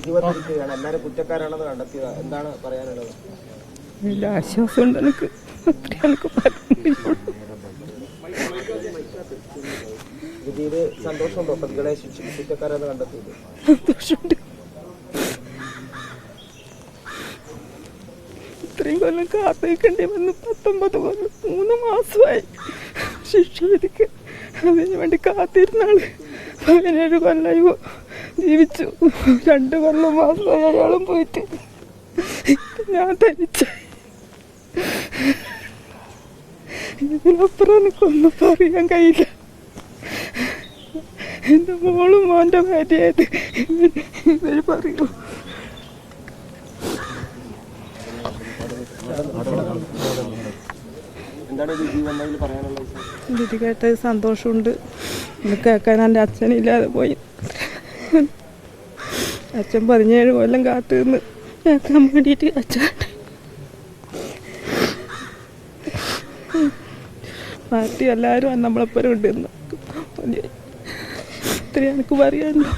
ജീവത്തിരിക്കുകയാണ്, എല്ലാവരും കുറ്റക്കാരാണെന്ന് കണ്ടെത്തിയത്. എന്താണ് പറയാനുള്ളത്? ആശ്വാസമുണ്ട് എനിക്ക്. വിധിയിൽ സന്തോഷമുണ്ടോ? പ്രതികളെ കുറ്റക്കാരെന്ന് കണ്ടെത്തിയത് സന്തോഷമുണ്ട്. ഇത്രയും കൊല്ലം കാത്തിരിക്കേണ്ടി വന്നു. 19 കൊല്ലം 3 മാസമായി ശിക്ഷ വിധിക്ക്. അതിന് വേണ്ടി കാത്തിരുന്നാള് 17 കൊല്ലമായി ജീവിച്ചു. 2 കൊല്ലം മാസമായി അയാളും പോയിട്ട്. ഞാൻ തനിച്ചായി. ഇതിനപ്പുറം എനിക്കൊന്നും പറയാൻ കഴിയില്ല. എൻ്റെ മോളും മോൻ്റെ ഭാര്യയായത് ഇവർ പറയൂ. വിധി കേട്ടത് സന്തോഷമുണ്ട്. ഇത് കേൾക്കാൻ എൻ്റെ അച്ഛനില്ലാതെ പോയി. അച്ഛൻ 17 കൊല്ലം കാത്തു നിന്ന് കേൾക്കാൻ വേണ്ടിയിട്ട് അച്ഛൻ പാർട്ടി എല്ലാവരും നമ്മളെപ്പോഴും ഉണ്ടെന്ന് ഇത്രയും എനിക്ക് പറയാനുള്ളൂ.